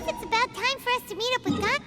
like it's about time for us to meet up with God.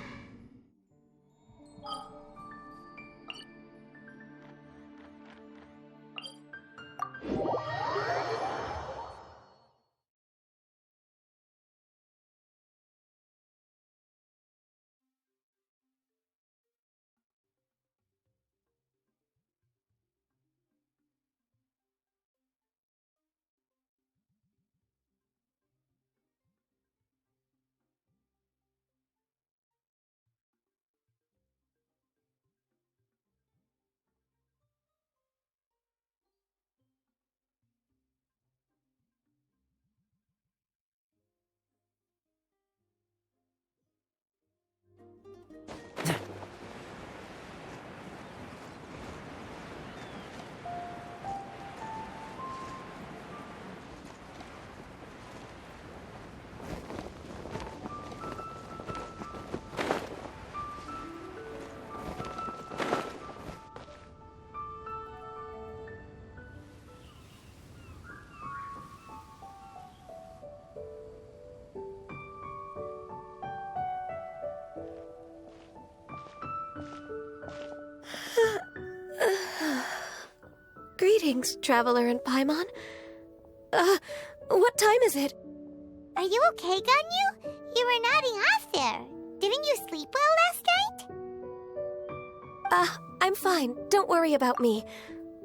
Greetings, traveler in Paimon. What time is it? Are you okay, Ganyu? You were nodding off there. Didn't you sleep well last night? I'm fine. Don't worry about me.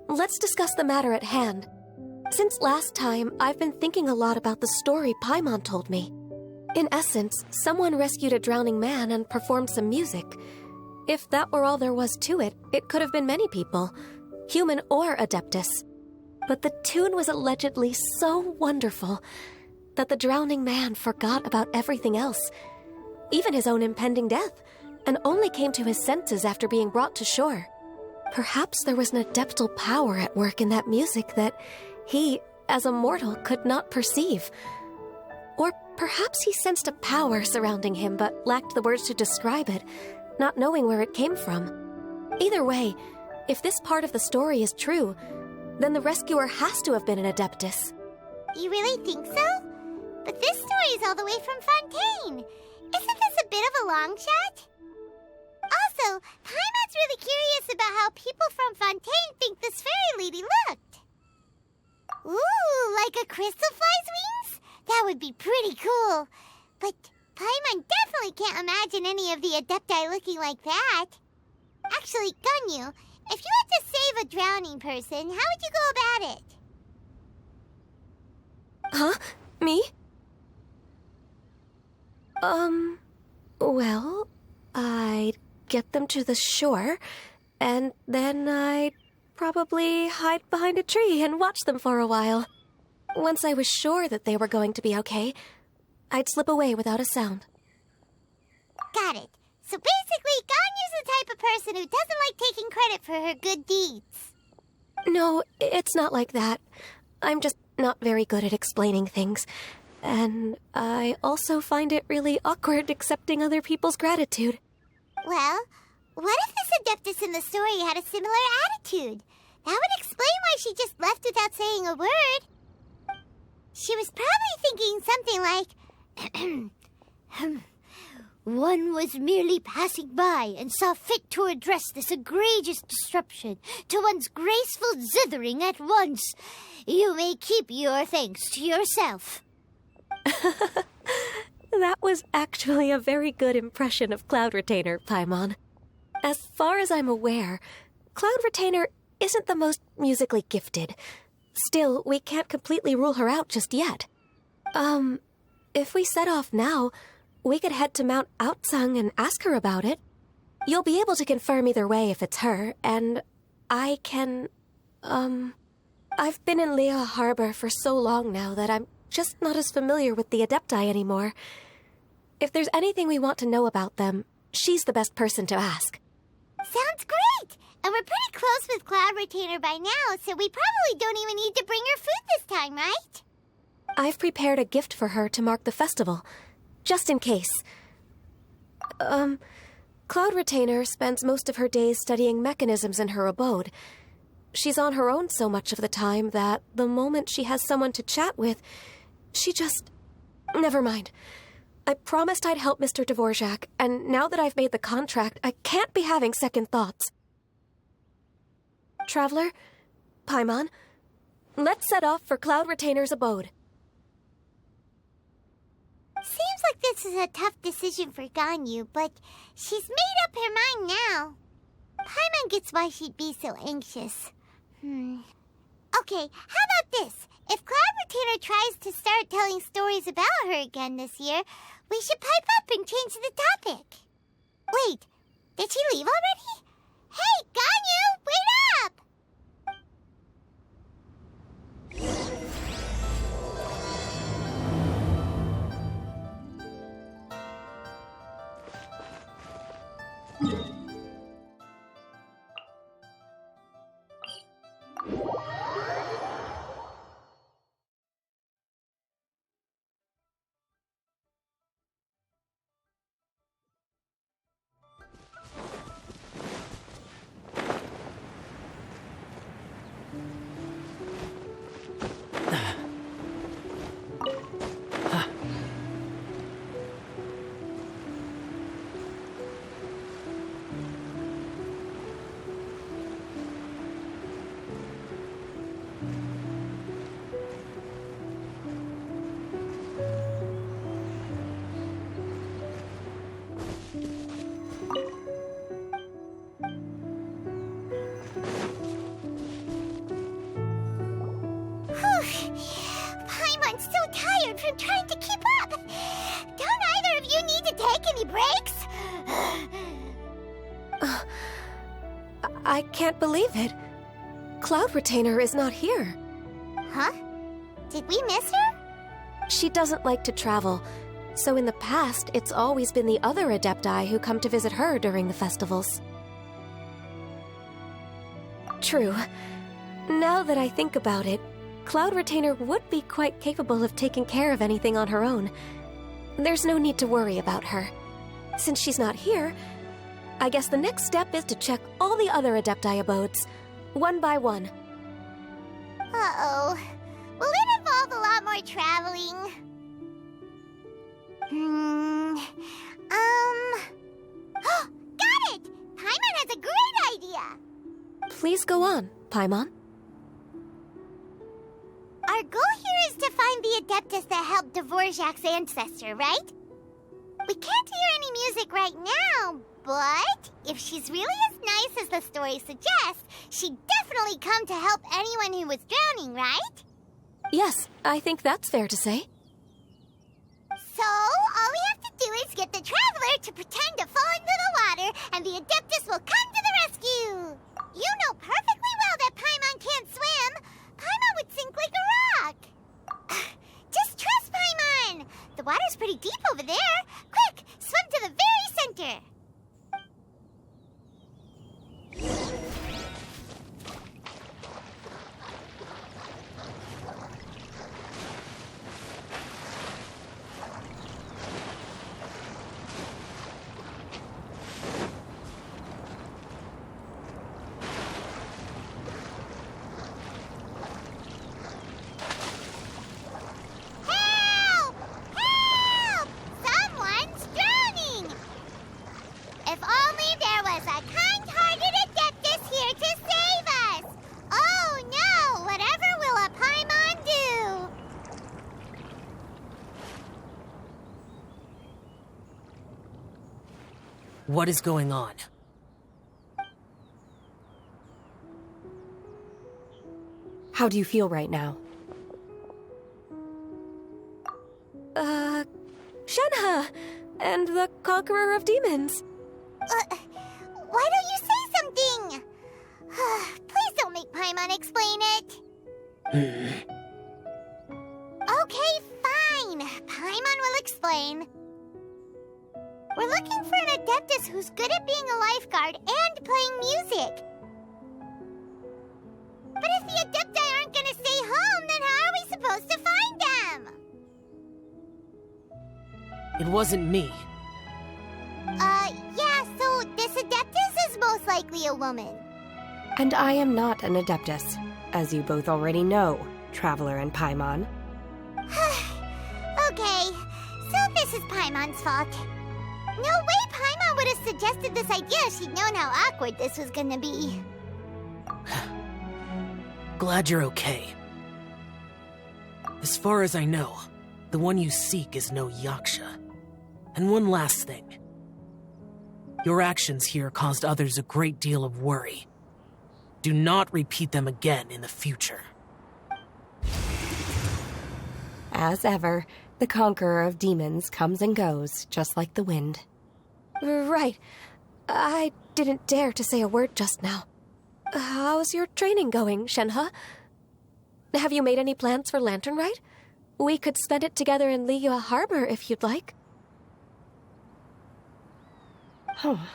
Let's discuss the matter at hand. Since last time, I've been thinking a lot about the story Paimon told me. In essence, someone rescued a drowning man and performed some music. If that were all there was to it, it could have been many people, human or Adeptus. But the tune was allegedly so wonderful that the drowning man forgot about everything else, even his own impending death, and only came to his senses after being brought to shore. Perhaps there was an adeptal power at work in that music that he, as a mortal, could not perceive. Or perhaps he sensed a power surrounding him but lacked the words to describe it, not knowing where it came from. Either way, if this part of the story is true, then the rescuer has to have been an Adeptus. You really think so? But this story is all the way from Fontaine. Isn't this a bit of a long shot? Also, Paimon's really curious about how people from Fontaine think this fairy lady looked. Ooh, like a crystal fly's wings? That would be pretty cool. But Paimon definitely can't imagine any of the Adepti looking like that. Actually, Ganyu, if you had to save a drowning person, how would you go about it? Huh? Me? Well, I'd get them to the shore, and then I'd probably hide behind a tree and watch them for a while. Once I was sure that they were going to be okay, I'd slip away without a sound. Got it. So basically, Ganyu's the type of person who doesn't like taking credit for her good deeds. No, it's not like that. I'm just not very good at explaining things. And I also find it really awkward accepting other people's gratitude. Well, what if this Adeptus in the story had a similar attitude? That would explain why she just left without saying a word. She was probably thinking something like, one was merely passing by and saw fit to address this egregious disruption to one's graceful zithering at once. You may keep your thanks to yourself. That was actually a very good impression of Cloud Retainer, Paimon. As far as I'm aware, Cloud Retainer isn't the most musically gifted. Still, we can't completely rule her out just yet. If we set off now, we could head to Mount Outsung and ask her about it. You'll be able to confirm either way if it's her, and I can, I've been in Lea Harbor for so long now that I'm just not as familiar with the Adepti anymore. If there's anything we want to know about them, she's the best person to ask. Sounds great! And we're pretty close with Cloud Retainer by now, so we probably don't even need to bring her food this time, right? I've prepared a gift for her to mark the festival, just in case. Cloud Retainer spends most of her days studying mechanisms in her abode. She's on her own so much of the time that the moment she has someone to chat with, she just... Never mind. I promised I'd help Mr. Dvorak, and now that I've made the contract, I can't be having second thoughts. Traveler, Paimon, let's set off for Cloud Retainer's abode. Seems like this is a tough decision for Ganyu, but she's made up her mind now. Paimon gets why she'd be so anxious. Okay, how about this? If Cloud Retainer tries to start telling stories about her again this year, we should pipe up and change the topic. Wait, did she leave already? Hey, Ganyu, wait up! Paimon's so tired from trying to keep up. Don't either of you need to take any breaks? I can't believe it. Cloud Retainer is not here. Huh? Did we miss her? She doesn't like to travel, so in the past, it's always been the other Adepti who come to visit her during the festivals. True. Now that I think about it, Cloud Retainer would be quite capable of taking care of anything on her own. There's no need to worry about her. Since she's not here, I guess the next step is to check all the other Adepti abodes, one by one. Uh-oh. Will it involve a lot more traveling? Got it! Paimon has a great idea! Please go on, Paimon. Our goal here is to find the Adeptus that helped Dvorak's ancestor, right? We can't hear any music right now, but if she's really as nice as the story suggests, she'd definitely come to help anyone who was drowning, right? Yes, I think that's fair to say. So, all we have to do is get the Traveler to pretend to fall into the water, and the Adeptus will come to the rescue! You know perfectly well that Paimon can't swim! Paimon would sink like a rock! Just trust Paimon! The water's pretty deep over there! Quick, swim to the very center! What is going on? How do you feel right now? Shenhe! And the Conqueror of Demons. Why don't you say something? Please don't make Paimon explain it. Okay, fine. Paimon will explain. We're looking for an Adeptus who's good at being a lifeguard and playing music. But if the Adepti aren't gonna stay home, then how are we supposed to find them? It wasn't me. Yeah, so this Adeptus is most likely a woman. And I am not an Adeptus, as you both already know, Traveler and Paimon. Okay, so this this is Paimon's fault. No way Paimon would have suggested this idea if she'd known how awkward this was gonna be. Glad you're okay. As far as I know, the one you seek is no Yaksha. And one last thing. Your actions here caused others a great deal of worry. Do not repeat them again in the future. As ever, the conqueror of demons comes and goes, just like the wind. Right. I didn't dare to say a word just now. How's your training going, Shenhe? Have you made any plans for Lantern Rite? We could spend it together in Liyue Harbor if you'd like. Oh,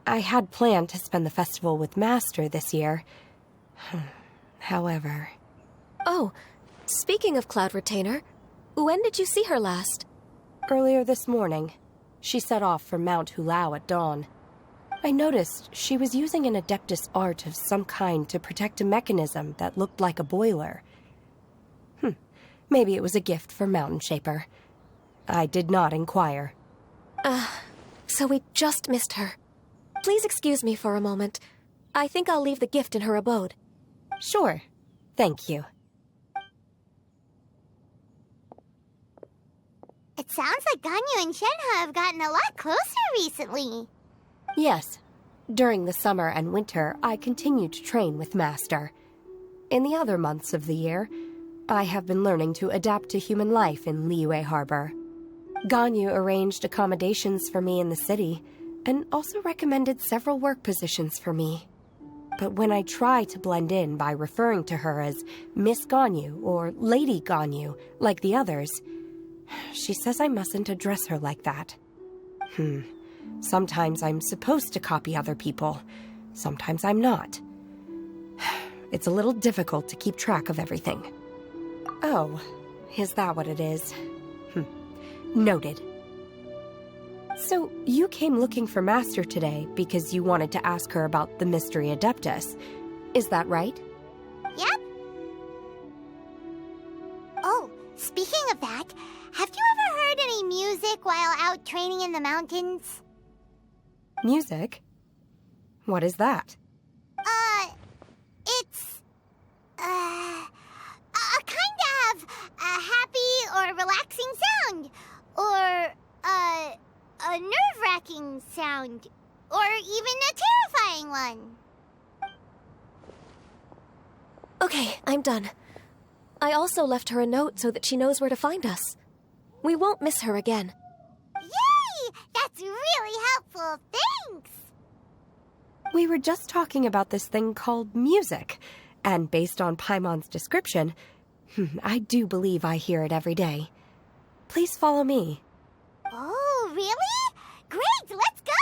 I had planned to spend the festival with Master this year. However... Oh, speaking of Cloud Retainer, when did you see her last? Earlier this morning, she set off for Mount Hulao at dawn. I noticed she was using an Adeptus art of some kind to protect a mechanism that looked like a boiler. Maybe it was a gift for Mountain Shaper. I did not inquire. So we just missed her. Please excuse me for a moment. I think I'll leave the gift in her abode. Sure. Thank you. It sounds like Ganyu and Shenhe have gotten a lot closer recently. Yes. During the summer and winter, I continued to train with Master. In the other months of the year, I have been learning to adapt to human life in Liyue Harbor. Ganyu arranged accommodations for me in the city, and also recommended several work positions for me. But when I try to blend in by referring to her as Miss Ganyu or Lady Ganyu, like the others, she says I mustn't address her like that. Sometimes I'm supposed to copy other people. Sometimes I'm not. It's a little difficult to keep track of everything. Oh, is that what it is? Noted. So, you came looking for Master today because you wanted to ask her about the Mystery Adeptus. Is that right? Yep. Oh, speaking of that, have you ever heard any music while out training in the mountains? Music? What is that? It's... a kind of a happy or relaxing sound. Or, a nerve-wracking sound. Or even a terrifying one. Okay, I'm done. I also left her a note so that she knows where to find us. We won't miss her again. Yay! That's really helpful. Thanks! We were just talking about this thing called music, and based on Paimon's description, I do believe I hear it every day. Please follow me. Oh, really? Great, let's go!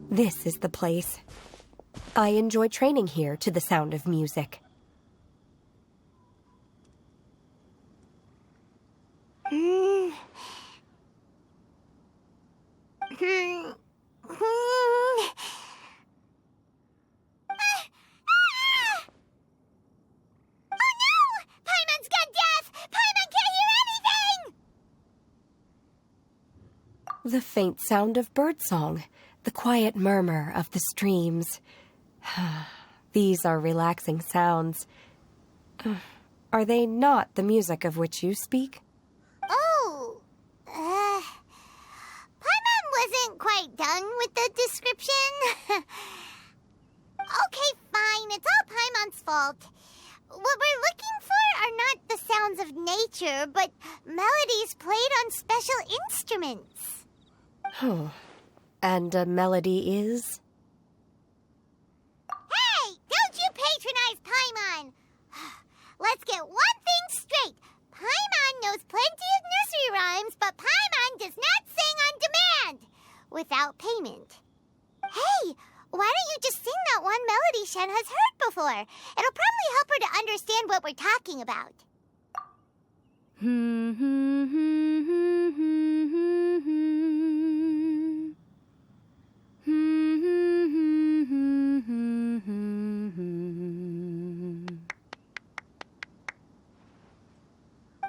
This is the place. I enjoy training here to the sound of music. The faint sound of birdsong, the quiet murmur of the streams. These are relaxing sounds. Are they not the music of which you speak? Oh, Paimon wasn't quite done with the description. Okay, fine, it's all Paimon's fault. What we're looking for are not the sounds of nature, but melodies played on special instruments. Oh. And a melody is? Hey! Don't you patronize Paimon! Let's get one thing straight. Paimon knows plenty of nursery rhymes, but Paimon does not sing on demand without payment. Hey, why don't you just sing that one melody Shen has heard before? It'll probably help her to understand what we're talking about.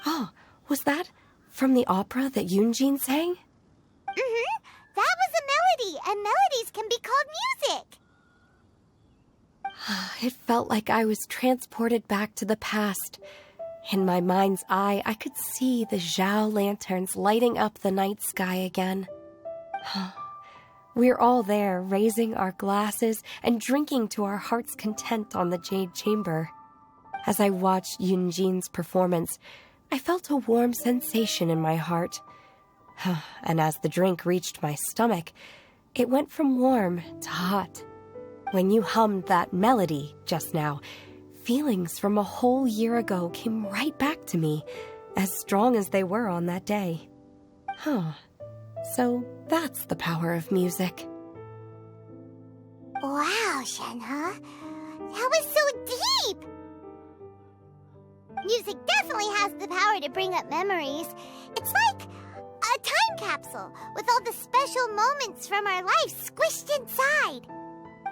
Oh, was that from the opera that Yoonjin sang? Mm-hmm. That was a melody, and melodies can be called music. It felt like I was transported back to the past. In my mind's eye, I could see the Zhao lanterns lighting up the night sky again. We're all there, raising our glasses and drinking to our heart's content on the Jade Chamber. As I watched Yoonjin's performance, I felt a warm sensation in my heart. And as the drink reached my stomach, it went from warm to hot. When you hummed that melody just now, feelings from a whole year ago came right back to me, as strong as they were on that day. So that's the power of music. Wow, Shenhe. That was so deep! Music definitely has the power to bring up memories. It's like a time capsule with all the special moments from our life squished inside.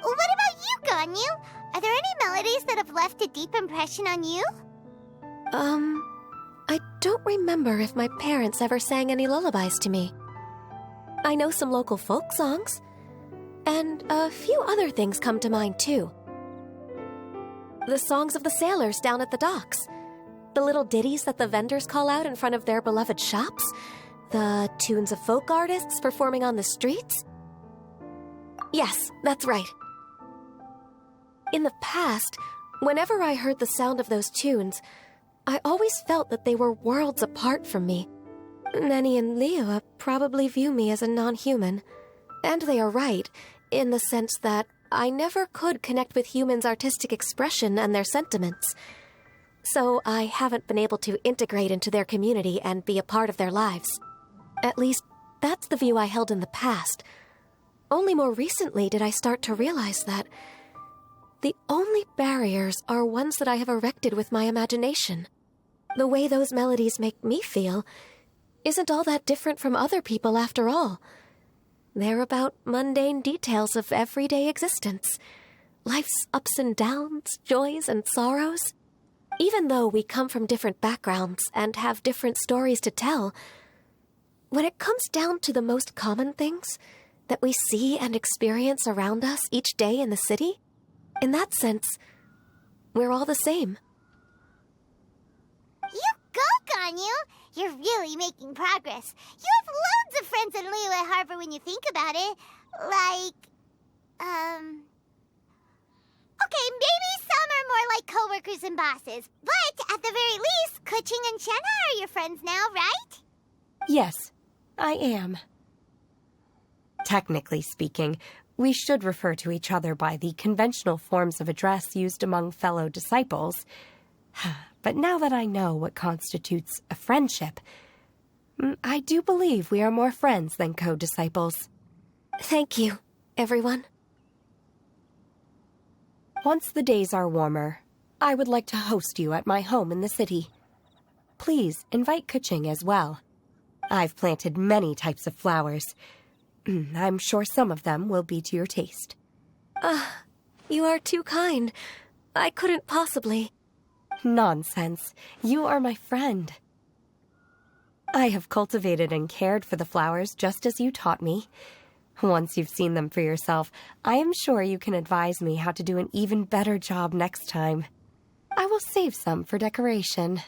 What about you, Ganyu? Are there any melodies that have left a deep impression on you? I don't remember if my parents ever sang any lullabies to me. I know some local folk songs, and a few other things come to mind, too. The songs of the sailors down at the docks, the little ditties that the vendors call out in front of their beloved shops, the tunes of folk artists performing on the streets. Yes, that's right. In the past, whenever I heard the sound of those tunes, I always felt that they were worlds apart from me. Nenny and Liyue probably view me as a non-human. And they are right, in the sense that I never could connect with humans' artistic expression and their sentiments. So I haven't been able to integrate into their community and be a part of their lives. At least, that's the view I held in the past. Only more recently did I start to realize that the only barriers are ones that I have erected with my imagination. The way those melodies make me feel isn't all that different from other people after all. They're about mundane details of everyday existence. Life's ups and downs, joys and sorrows. Even though we come from different backgrounds and have different stories to tell, when it comes down to the most common things that we see and experience around us each day in the city, in that sense, we're all the same. You go, Ganyu! You're really making progress. You have loads of friends in Liyue Harbor when you think about it. Okay, maybe some are more like coworkers and bosses. But at the very least, Kuching and Shenhe are your friends now, right? Yes, I am. Technically speaking, we should refer to each other by the conventional forms of address used among fellow disciples. But now that I know what constitutes a friendship, I do believe we are more friends than co-disciples. Thank you, everyone. Once the days are warmer, I would like to host you at my home in the city. Please invite Kuching as well. I've planted many types of flowers. I'm sure some of them will be to your taste. You are too kind. I couldn't possibly. Nonsense. You are my friend. I have cultivated and cared for the flowers just as you taught me. Once you've seen them for yourself, I am sure you can advise me how to do an even better job next time. I will save some for decoration.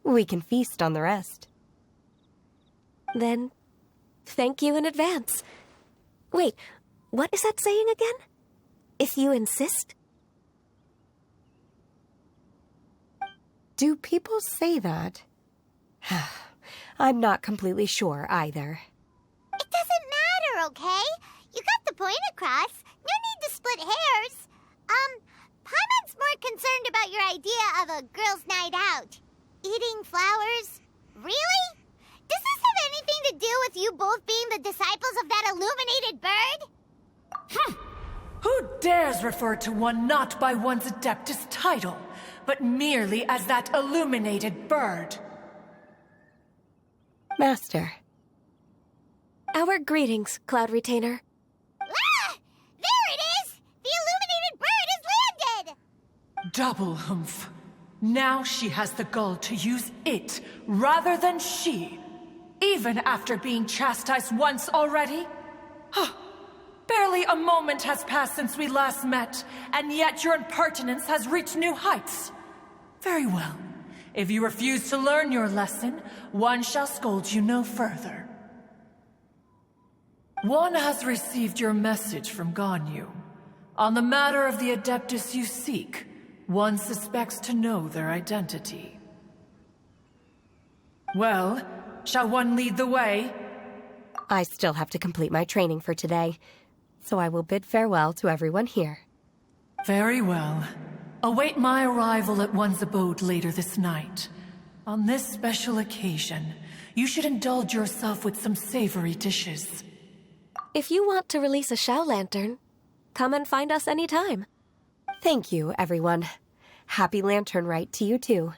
We can feast on the rest. Then, thank you in advance. Wait, what is that saying again? If you insist? Do people say that? I'm not completely sure either. It doesn't matter, okay? You got the point across. No need to split hairs. Paimon's more concerned about your idea of a girls' night out. Eating flowers? Really? Does this have anything to do with you both being the disciples of that illuminated bird? Who dares refer to one not by one's adeptus title, but merely as that illuminated bird? Master. Our greetings, Cloud Retainer. Ah! There it is! The illuminated bird has landed! Double humph. Now she has the gall to use it rather than she, even after being chastised once already? Barely a moment has passed since we last met, and yet your impertinence has reached new heights. Very well. If you refuse to learn your lesson, one shall scold you no further. One has received your message from Ganyu. On the matter of the adeptus you seek, one suspects to know their identity. Well, shall one lead the way? I still have to complete my training for today, so I will bid farewell to everyone here. Very well. Await my arrival at one's abode later this night. On this special occasion, you should indulge yourself with some savory dishes. If you want to release a Shao Lantern, come and find us anytime. Thank you, everyone. Happy Lantern Rite to you too.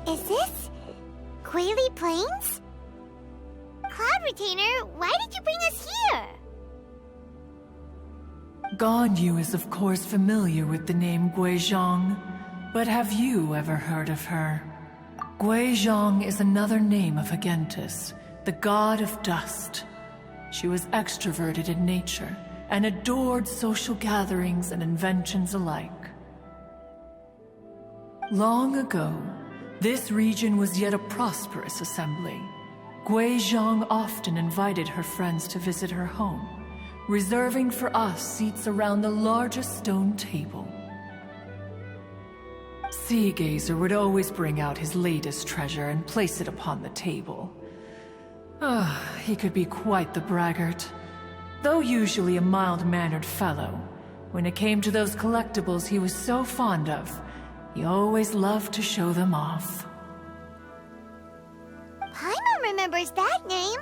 Is this Quaily Plains? Cloud Retainer, why did you bring us here? Ganyu is of course familiar with the name Guizhong, but have you ever heard of her? Guizhong is another name of Agentis, the god of dust. She was extroverted in nature and adored social gatherings and inventions alike. Long ago, this region was yet a prosperous assembly. Guizhong often invited her friends to visit her home, reserving for us seats around the largest stone table. Sea Gazer would always bring out his latest treasure and place it upon the table. He could be quite the braggart. Though usually a mild-mannered fellow, when it came to those collectibles he was so fond of, he always loved to show them off. Paimon remembers that name.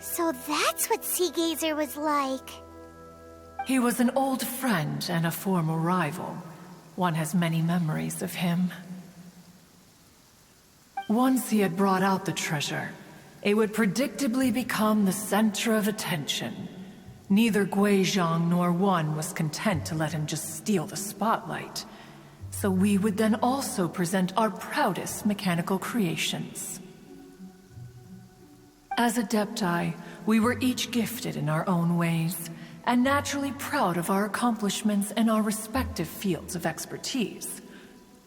So that's what Sea Gazer was like. He was an old friend and a former rival. One has many memories of him. Once he had brought out the treasure, it would predictably become the center of attention. Neither Guizhong nor one was content to let him just steal the spotlight. So we would then also present our proudest mechanical creations. As Adepti, we were each gifted in our own ways, and naturally proud of our accomplishments in our respective fields of expertise.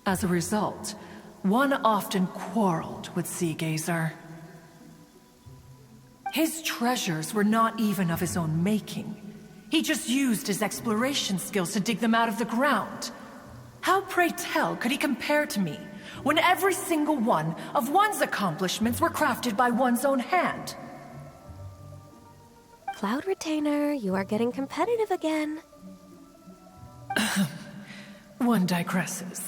As a result, one often quarreled with Sea Gazer. His treasures were not even of his own making. He just used his exploration skills to dig them out of the ground. How, pray tell, could he compare to me, when every single one of one's accomplishments were crafted by one's own hand? Cloud Retainer, you are getting competitive again. One digresses.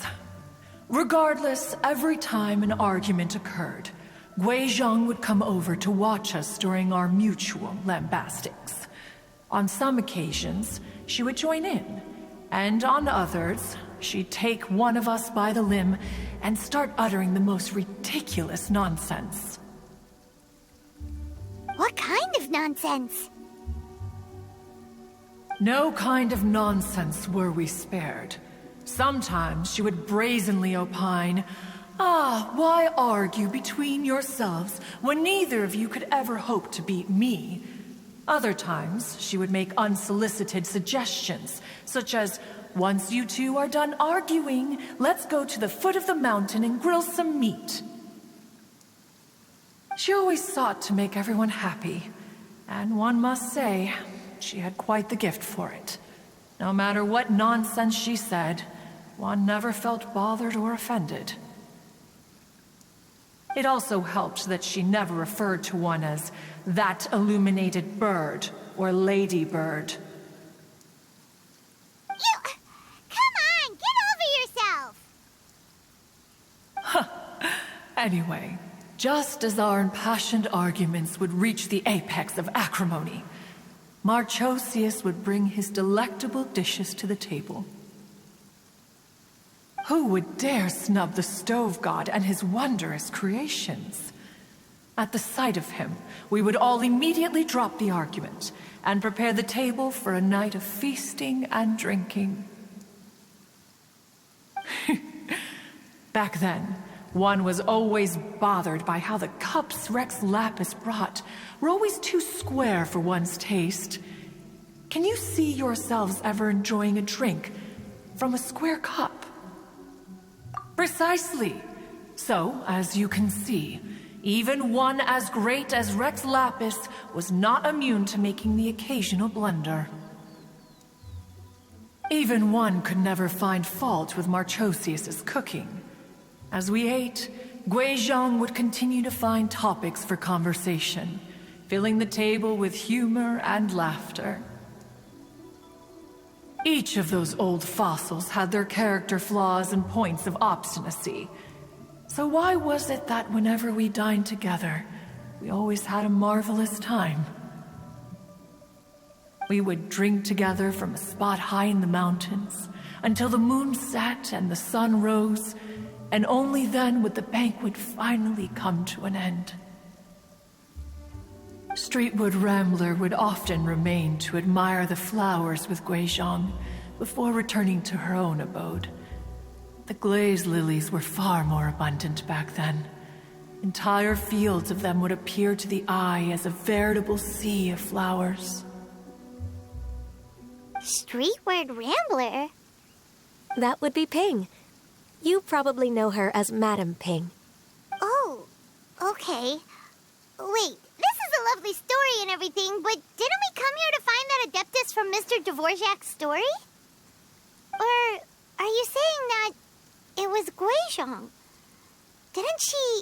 Regardless, every time an argument occurred, Guizhong would come over to watch us during our mutual lambastics. On some occasions, she would join in, and on others, she'd take one of us by the limb and start uttering the most ridiculous nonsense. What kind of nonsense? No kind of nonsense were we spared. Sometimes she would brazenly opine, why argue between yourselves when neither of you could ever hope to beat me? Other times, she would make unsolicited suggestions, such as, once you two are done arguing, let's go to the foot of the mountain and grill some meat. She always sought to make everyone happy, and one must say, she had quite the gift for it. No matter what nonsense she said, one never felt bothered or offended. It also helped that she never referred to one as that illuminated bird or lady bird. Come on, get over yourself! Anyway, just as our impassioned arguments would reach the apex of acrimony, Marchosius would bring his delectable dishes to the table. Who would dare snub the stove god and his wondrous creations? At the sight of him, we would all immediately drop the argument and prepare the table for a night of feasting and drinking. Back then, one was always bothered by how the cups Rex Lapis brought were always too square for one's taste. Can you see yourselves ever enjoying a drink from a square cup? Precisely. So, as you can see, even one as great as Rex Lapis was not immune to making the occasional blunder. Even one could never find fault with Marchosius's cooking. As we ate, Guizhong would continue to find topics for conversation, filling the table with humor and laughter. Each of those old fossils had their character flaws and points of obstinacy. So why was it that whenever we dined together, we always had a marvelous time? We would drink together from a spot high in the mountains until the moon set and the sun rose, and only then would the banquet finally come to an end. Streetwood Rambler would often remain to admire the flowers with Guizhong before returning to her own abode. The glaze lilies were far more abundant back then. Entire fields of them would appear to the eye as a veritable sea of flowers. Streetward Rambler? That would be Ping. You probably know her as Madam Ping. Oh, okay. Wait, this is a lovely story and everything, but didn't we come here to find that Adeptus from Mr. Dvorak's story? Or are you saying that it was Guizhong? Didn't she,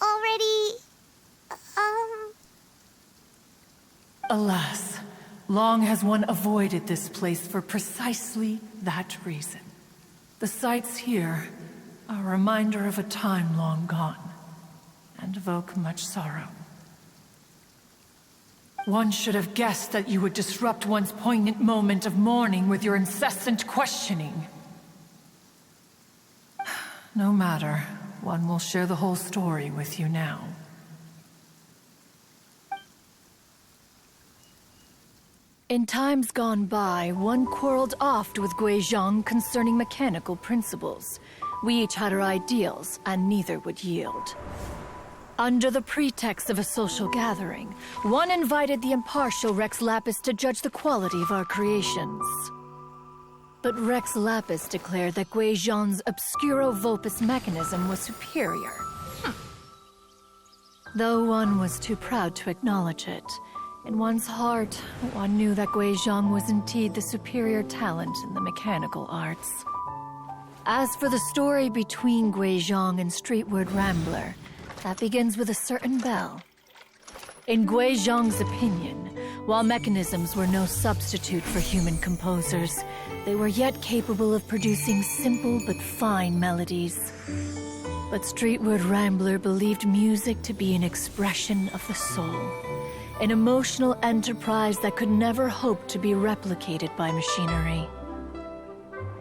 already, Alas, long has one avoided this place for precisely that reason. The sights here are a reminder of a time long gone, and evoke much sorrow. One should have guessed that you would disrupt one's poignant moment of mourning with your incessant questioning. No matter, one will share the whole story with you now. In times gone by, one quarreled oft with Guizhong concerning mechanical principles. We each had our ideals, and neither would yield. Under the pretext of a social gathering, one invited the impartial Rex Lapis to judge the quality of our creations. But Rex Lapis declared that Guizhong's obscuro vulpus mechanism was superior. Though one was too proud to acknowledge it, in one's heart, one knew that Guizhong was indeed the superior talent in the mechanical arts. As for the story between Guizhong and Streetward Rambler, that begins with a certain bell. In Guizhong's opinion, while mechanisms were no substitute for human composers, they were yet capable of producing simple but fine melodies. But Streetward Rambler believed music to be an expression of the soul. an emotional enterprise that could never hope to be replicated by machinery.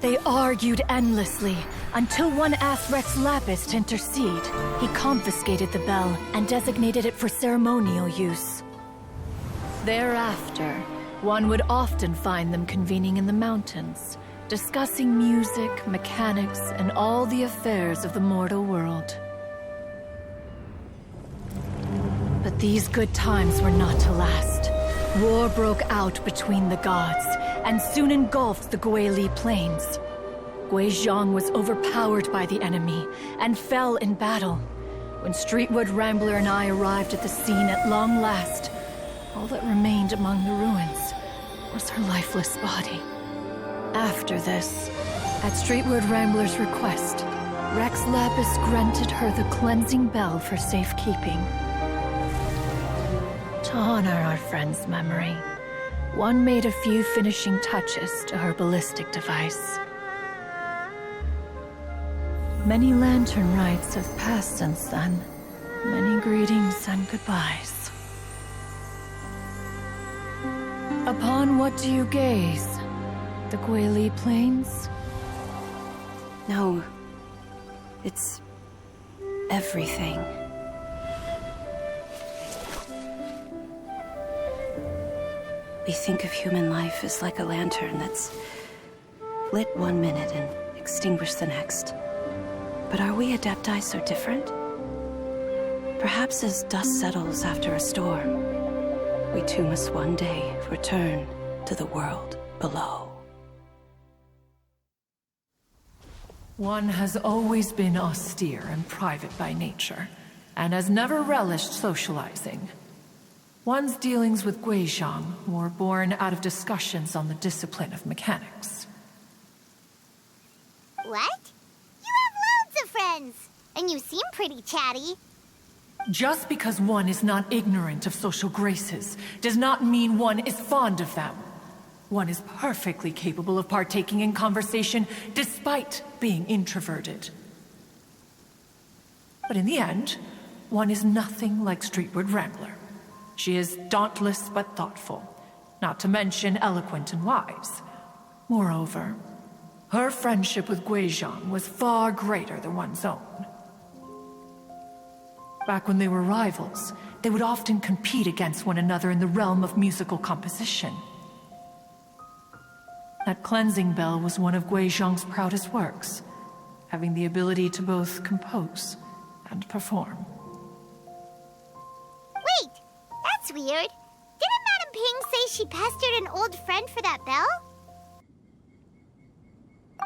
They argued endlessly, until one asked Rex Lapis to intercede. He confiscated the bell and designated it for ceremonial use. Thereafter, one would often find them convening in the mountains, discussing music, mechanics, and all the affairs of the mortal world. But these good times were not to last. War broke out between the gods, and soon engulfed the Guili plains. Guizhong was overpowered by the enemy, and fell in battle. When Streetwood Rambler and I arrived at the scene at long last, all that remained among the ruins was her lifeless body. After this, at Streetwood Rambler's request, Rex Lapis granted her the cleansing bell for safekeeping. To honor our friend's memory, one made a few finishing touches to her ballistic device. Many lantern rites have passed since then. Many greetings and goodbyes. Upon what do you gaze? The Guili Plains? No. It's everything. We think of human life as like a lantern that's lit one minute and extinguished the next. But are we Adepti so different? Perhaps as dust settles after a storm, we too must one day return to the world below. One has always been austere and private by nature, and has never relished socializing. One's dealings with Guizhong were born out of discussions on the discipline of mechanics. What? You have loads of friends, and you seem pretty chatty. Just because one is not ignorant of social graces does not mean one is fond of them. One is perfectly capable of partaking in conversation despite being introverted. But in the end, one is nothing like Streetwood Rambler. She is dauntless but thoughtful, not to mention eloquent and wise. Moreover, her friendship with Guizhong was far greater than one's own. Back when they were rivals, they would often compete against one another in the realm of musical composition. That cleansing bell was one of Guizhong's proudest works, having the ability to both compose and perform. Wait, that's weird. Didn't Madame Ping say she pestered an old friend for that bell?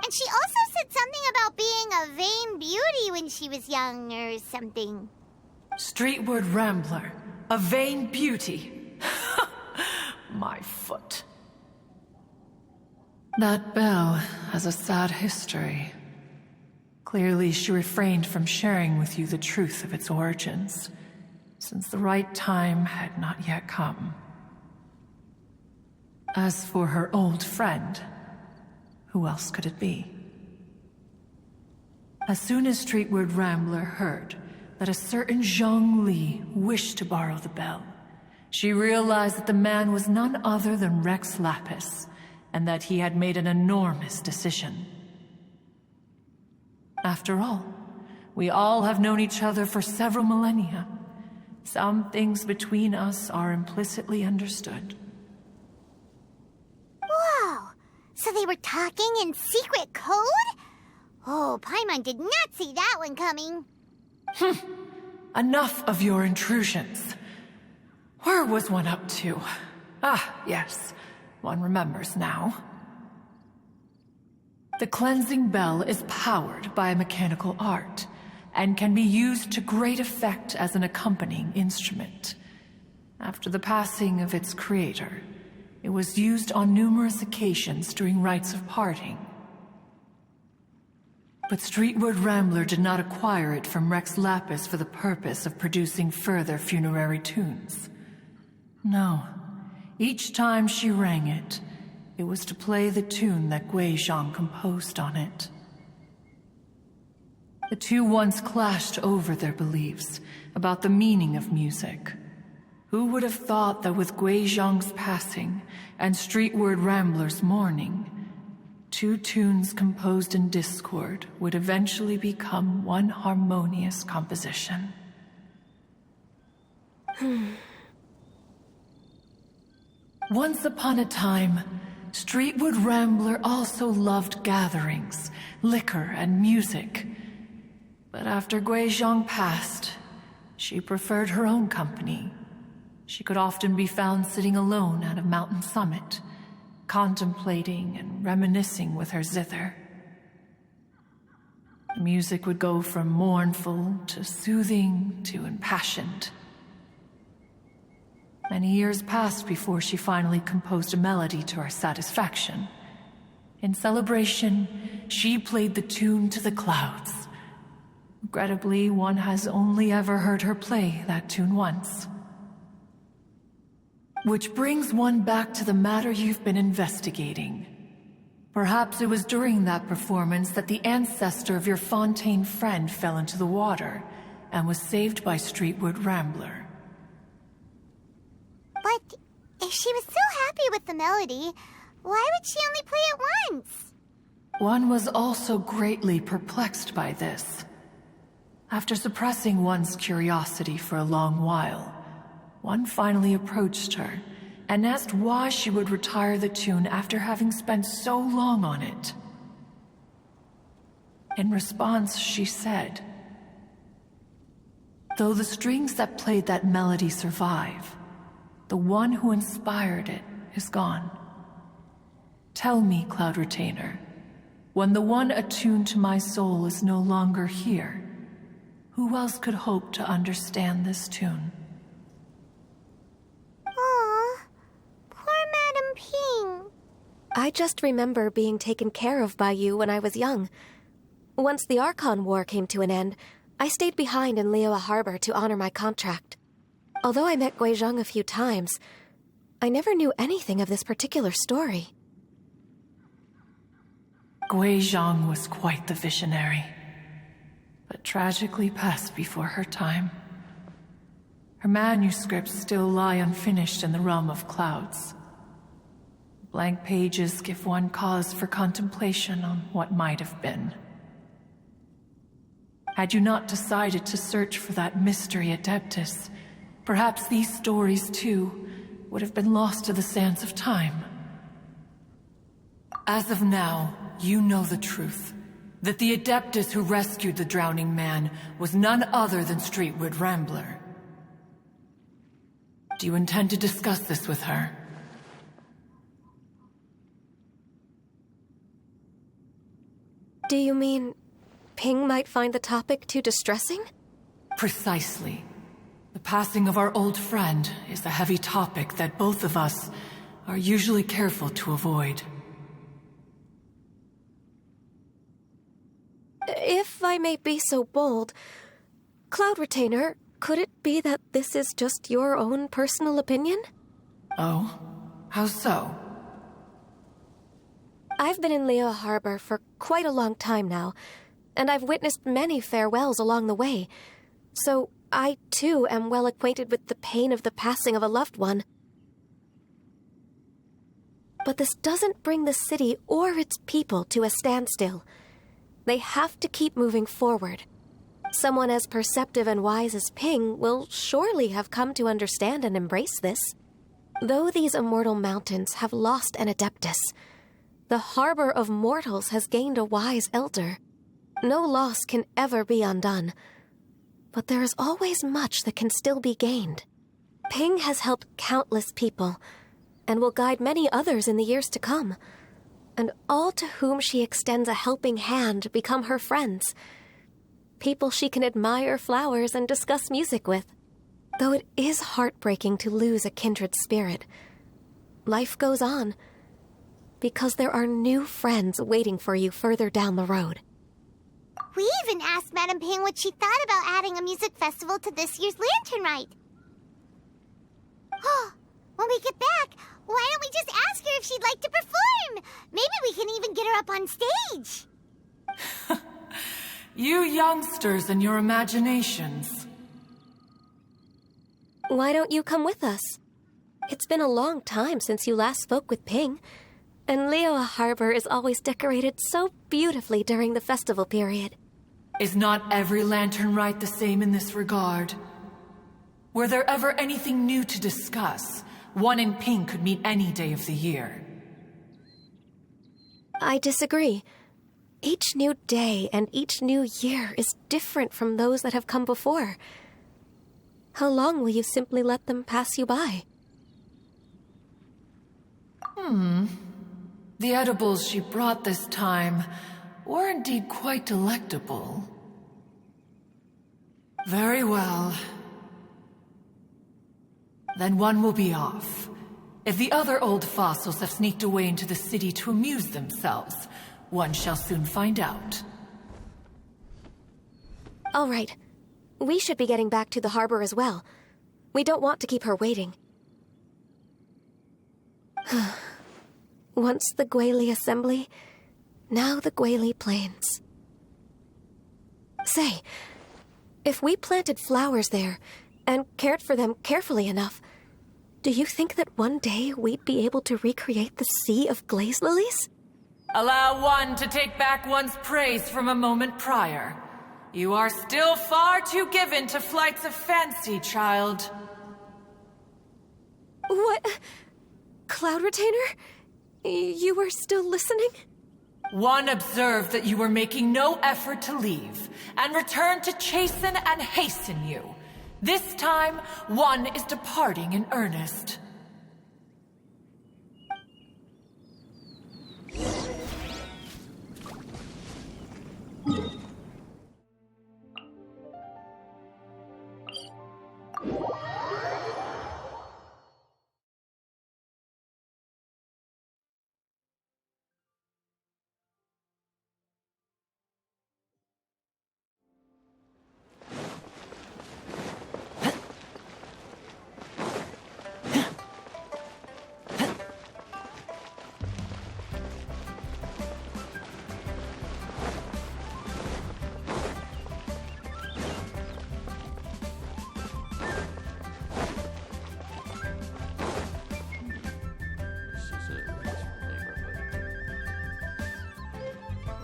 And she also said something about being a vain beauty when she was young or something. Streetwood Rambler, a vain beauty. My foot. That bell has a sad history. Clearly, she refrained from sharing with you the truth of its origins, since the right time had not yet come. As for her old friend, who else could it be? As soon as Streetwood Rambler heard that a certain Zhang Li wished to borrow the bell, she realized that the man was none other than Rex Lapis, and that he had made an enormous decision. After all, we all have known each other for several millennia. Some things between us are implicitly understood. Whoa! So they were talking in secret code? Oh, Paimon did not see that one coming. Enough of your intrusions. Where was one up to? Ah, yes. One remembers now. The cleansing bell is powered by a mechanical art, and can be used to great effect as an accompanying instrument. After the passing of its creator, it was used on numerous occasions during rites of parting. But Streetwood Rambler did not acquire it from Rex Lapis for the purpose of producing further funerary tunes. No. Each time she rang it, it was to play the tune that Guizhong composed on it. The two once clashed over their beliefs about the meaning of music. Who would have thought that with Guizhong's passing and streetward ramblers' mourning, two tunes composed in discord would eventually become one harmonious composition? Once upon a time, streetward rambler also loved gatherings, liquor, and music. But after Guizhong passed, she preferred her own company. She could often be found sitting alone at a mountain summit, contemplating and reminiscing with her zither. The music would go from mournful to soothing to impassioned. Many years passed before she finally composed a melody to her satisfaction. In celebration, she played the tune to the clouds. Regrettably, one has only ever heard her play that tune once. Which brings one back to the matter you've been investigating. Perhaps it was during that performance that the ancestor of your Fontaine friend fell into the water and was saved by Streetwood Rambler. But if she was so happy with the melody, why would she only play it once? One was also greatly perplexed by this. After suppressing one's curiosity for a long while, one finally approached her and asked why she would retire the tune after having spent so long on it. In response, she said, "Though the strings that played that melody survive, the one who inspired it is gone. Tell me, Cloud Retainer, when the one attuned to my soul is no longer here, who else could hope to understand this tune?" Aw, poor Madame Ping. I just remember being taken care of by you when I was young. Once the Archon War came to an end, I stayed behind in Liyue Harbor to honor my contract. Although I met Guizhong a few times, I never knew anything of this particular story. Guizhong was quite the visionary, but tragically passed before her time. Her manuscripts still lie unfinished in the realm of clouds. Blank pages give one cause for contemplation on what might have been. Had you not decided to search for that mystery Adeptus, perhaps these stories, too, would have been lost to the sands of time. As of now, you know the truth. That the Adeptus who rescued the drowning man was none other than Streetwood Rambler. Do you intend to discuss this with her? Do you mean Ping might find the topic too distressing? Precisely. The passing of our old friend is a heavy topic that both of us are usually careful to avoid. If I may be so bold, Cloud Retainer, could it be that this is just your own personal opinion? Oh? How so? I've been in Liyue Harbor for quite a long time now, and I've witnessed many farewells along the way, so I, too, am well acquainted with the pain of the passing of a loved one. But this doesn't bring the city or its people to a standstill. They have to keep moving forward. Someone as perceptive and wise as Ping will surely have come to understand and embrace this. Though these immortal mountains have lost an Adeptus, the harbor of mortals has gained a wise elder. No loss can ever be undone, but there is always much that can still be gained. Ping has helped countless people, and will guide many others in the years to come. And all to whom she extends a helping hand become her friends. People she can admire flowers and discuss music with. Though it is heartbreaking to lose a kindred spirit, life goes on, because there are new friends waiting for you further down the road. We even asked Madame Ping what she thought about adding a music festival to this year's Lantern Rite. Oh, when we get back, why don't we just ask her if she'd like to perform? Maybe we can even get her up on stage. You youngsters and your imaginations. Why don't you come with us? It's been a long time since you last spoke with Ping, and Liyue Harbor is always decorated so beautifully during the festival period. Is not every lantern rite the same in this regard? Were there ever anything new to discuss? One in Ping could meet any day of the year. I disagree. Each new day and each new year is different from those that have come before. How long will you simply let them pass you by? The edibles she brought this time were indeed quite delectable. Very well. Then one will be off. If the other old fossils have sneaked away into the city to amuse themselves, one shall soon find out. All right. We should be getting back to the harbor as well. We don't want to keep her waiting. Once the Guili Assembly, now the Guili Plains. Say, if we planted flowers there and cared for them carefully enough, do you think that one day we'd be able to recreate the sea of glaze lilies? Allow one to take back one's praise from a moment prior. You are still far too given to flights of fancy, child. What? Cloud Retainer? You were still listening? One observed that you were making no effort to leave, and returned to chasten and hasten you. This time, one is departing in earnest.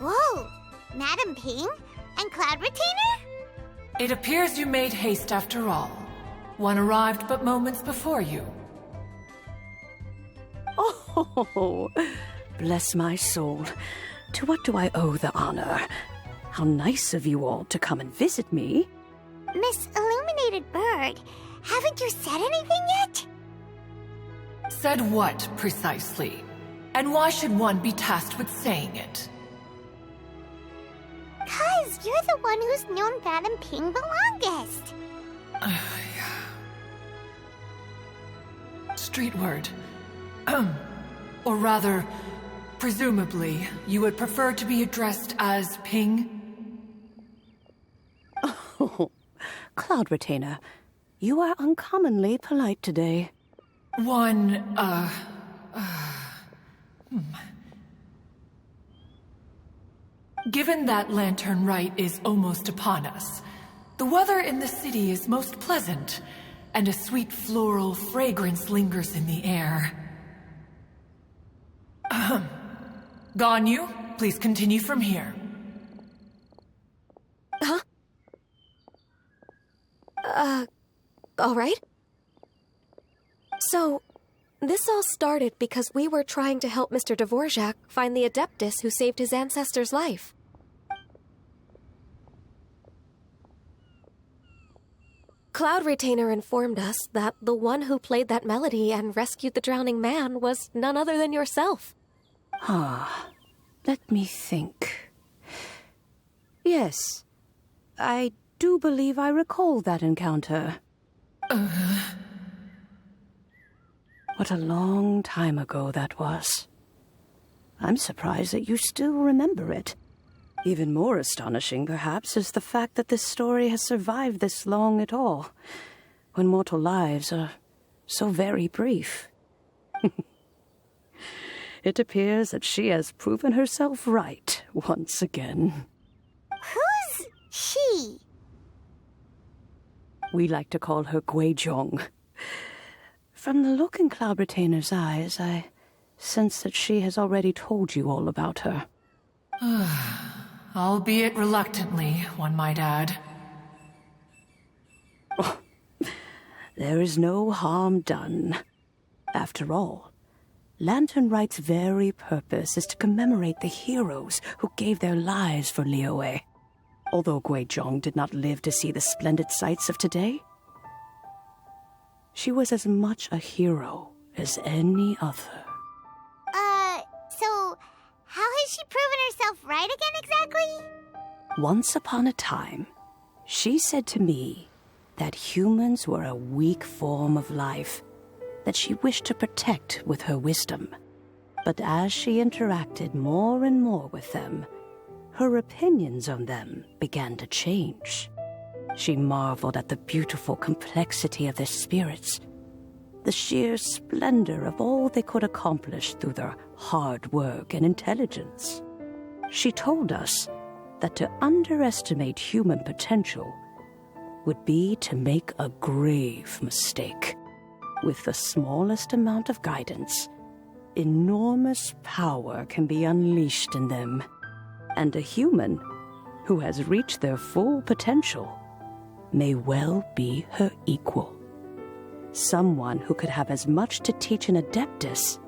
Whoa! Madam Ping? And Cloud Retainer? It appears you made haste after all. One arrived but moments before you. Oh, bless my soul. To what do I owe the honor? How nice of you all to come and visit me. Miss Illuminated Bird, haven't you said anything yet? Said what, precisely? And why should one be tasked with saying it? 'Cause you're the one who's known Madam Ping the longest. Street word. Or rather, presumably, you would prefer to be addressed as Ping? Oh, Cloud Retainer, you are uncommonly polite today. Given that lantern rite is almost upon us, the weather in the city is most pleasant, and a sweet floral fragrance lingers in the air. Ganyu, please continue from here. Huh? All right. So, this all started because we were trying to help Mr. Dvorak find the Adeptus who saved his ancestor's life. Cloud Retainer informed us that the one who played that melody and rescued the drowning man was none other than yourself. Let me think. Yes, I do believe I recall that encounter. What a long time ago that was. I'm surprised that you still remember it. Even more astonishing, perhaps, is the fact that this story has survived this long at all, when mortal lives are so very brief. It appears that she has proven herself right once again. Who's she? We like to call her Guizhong, From the look in Cloud Retainer's eyes, I sense that she has already told you all about her. Albeit reluctantly, one might add. Oh, there is no harm done. After all, Lantern Right's very purpose is to commemorate the heroes who gave their lives for Liyue. Although Guizhong did not live to see the splendid sights of today, she was as much a hero as any other. So how has she proven herself right again exactly? Once upon a time, she said to me that humans were a weak form of life that she wished to protect with her wisdom. But as she interacted more and more with them, her opinions on them began to change. She marveled at the beautiful complexity of their spirits, the sheer splendor of all they could accomplish through their hard work and intelligence. She told us that to underestimate human potential would be to make a grave mistake. With the smallest amount of guidance, enormous power can be unleashed in them. And a human who has reached their full potential may well be her equal. Someone who could have as much to teach an adeptus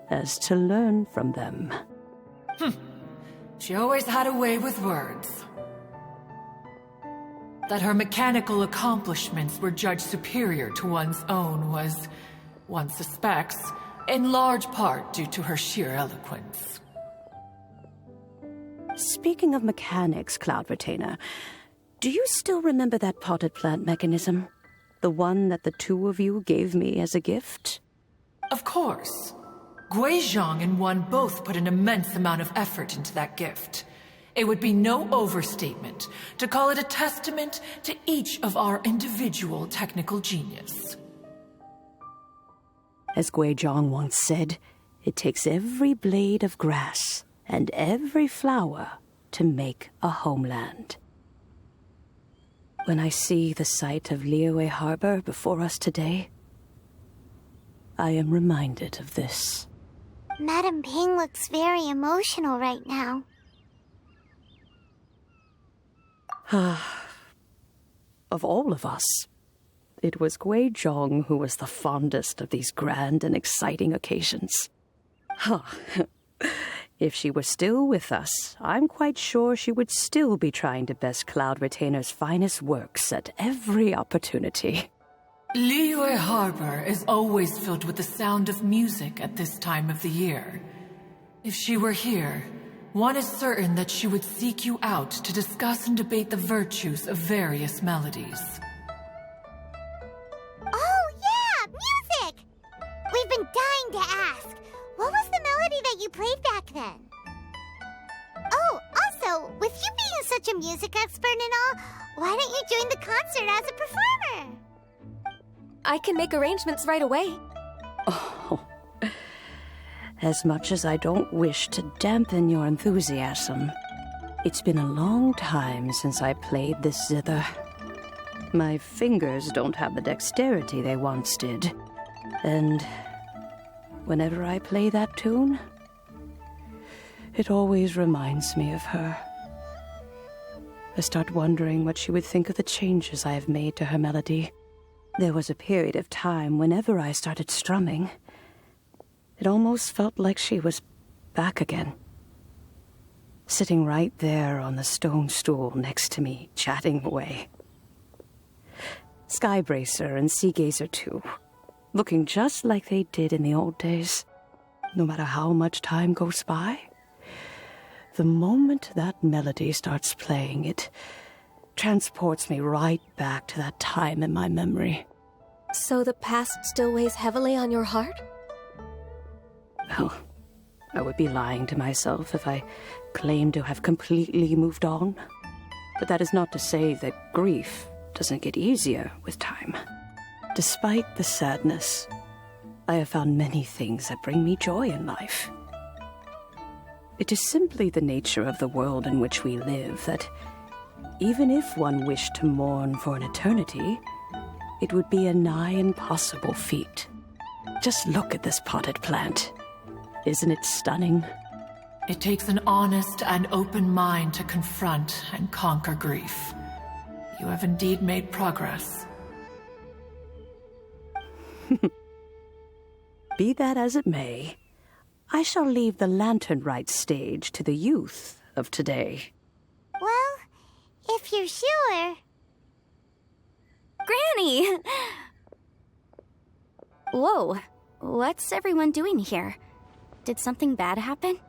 as to learn from them. She always had a way with words. That her mechanical accomplishments were judged superior to one's own was, one suspects, in large part due to her sheer eloquence. Speaking of mechanics, Cloud Retainer, do you still remember that potted plant mechanism? The one that the two of you gave me as a gift? Of course. Guizhong and one both put an immense amount of effort into that gift. It would be no overstatement to call it a testament to each of our individual technical genius. As Guizhong once said, it takes every blade of grass and every flower to make a homeland. When I see the sight of Liyue Harbor before us today, I am reminded of this. Madam Ping looks very emotional right now. Of all of us, it was Guizhong who was the fondest of these grand and exciting occasions. If she were still with us, I'm quite sure she would still be trying to best Cloud Retainer's finest works at every opportunity. Liyue Harbor is always filled with the sound of music at this time of the year. If she were here, one is certain that she would seek you out to discuss and debate the virtues of various melodies. Oh, yeah! Music! We've been dying to ask. What was the melody that you played back then? Oh, also, with you being such a music expert and all, why don't you join the concert as a performer? I can make arrangements right away. Oh, as much as I don't wish to dampen your enthusiasm, it's been a long time since I played this zither. My fingers don't have the dexterity they once did, and whenever I play that tune, it always reminds me of her. I start wondering what she would think of the changes I have made to her melody. There was a period of time whenever I started strumming, it almost felt like she was back again. Sitting right there on the stone stool next to me, chatting away. Skybracer and Seagazer too, looking just like they did in the old days. No matter how much time goes by, the moment that melody starts playing, it transports me right back to that time in my memory. So the past still weighs heavily on your heart? Well, I would be lying to myself if I claimed to have completely moved on. But that is not to say that grief doesn't get easier with time. Despite the sadness, I have found many things that bring me joy in life. It is simply the nature of the world in which we live that even if one wished to mourn for an eternity, it would be a nigh impossible feat. Just look at this potted plant. Isn't it stunning? It takes an honest and open mind to confront and conquer grief. You have indeed made progress. Be that as it may, I shall leave the lantern-rite stage to the youth of today. Well, if you're sure. Granny! Whoa, what's everyone doing here? Did something bad happen?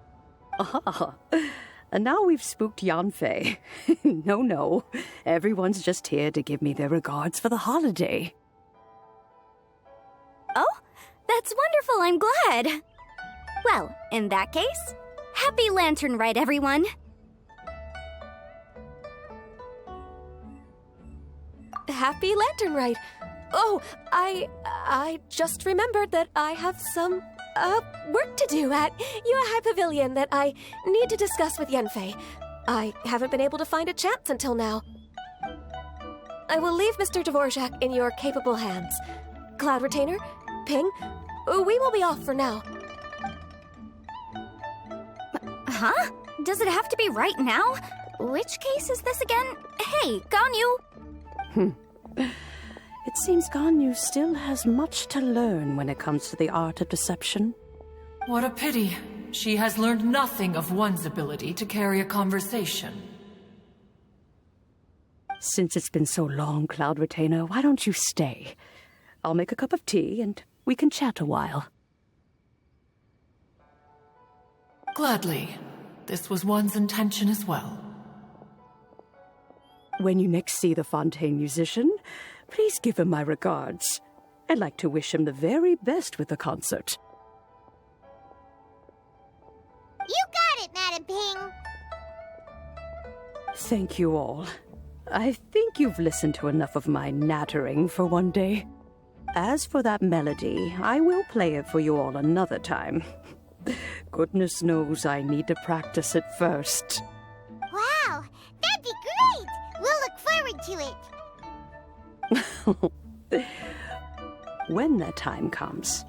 Ah, and now we've spooked Yanfei. No, everyone's just here to give me their regards for the holiday. Oh, that's wonderful, I'm glad. Well, in that case, happy Lantern Rite, everyone. Happy Lantern Rite. Oh, I just remembered that I have some work to do at Yuehai Pavilion that I need to discuss with Yanfei. I haven't been able to find a chance until now. I will leave Mr. Dvorak in your capable hands. Cloud Retainer, Ping, we will be off for now. Huh? Does it have to be right now? Which case is this again? Hey, Ganyu! It seems Ganyu still has much to learn when it comes to the art of deception. What a pity. She has learned nothing of one's ability to carry a conversation. Since it's been so long, Cloud Retainer, why don't you stay? I'll make a cup of tea and we can chat a while. Gladly. This was one's intention as well. When you next see the Fontaine musician, please give him my regards. I'd like to wish him the very best with the concert. You got it, Madam Ping. Thank you all. I think you've listened to enough of my nattering for one day. As for that melody, I will play it for you all another time. Goodness knows I need to practice it first. Wow, that'd be great. We'll look forward to it. When that time comes,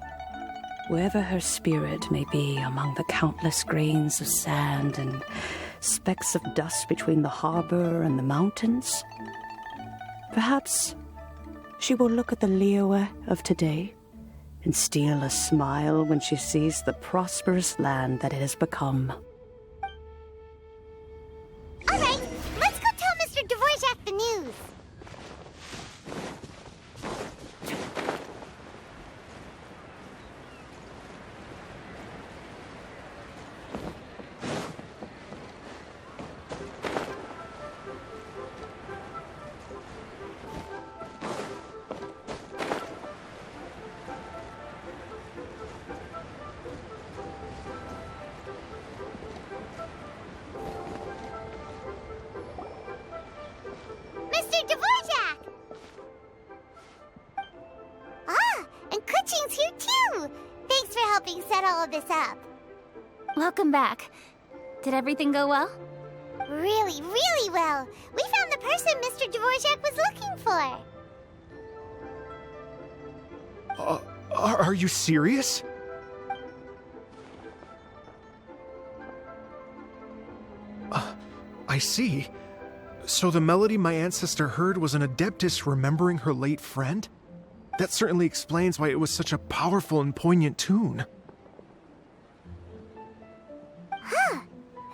wherever her spirit may be among the countless grains of sand and specks of dust between the harbor and the mountains, perhaps she will look at the Liyue of today and steal a smile when she sees the prosperous land that it has become. All right, let's go tell Mr. Dvorak the news. Mr. Dvorak! Ah, and Kuching's here too! Thanks for helping set all of this up. Welcome back. Did everything go well? Really, really well. We found the person Mr. Dvorak was looking for. Are you serious? I see. So the melody my ancestor heard was an adeptus remembering her late friend? That certainly explains why it was such a powerful and poignant tune. Huh.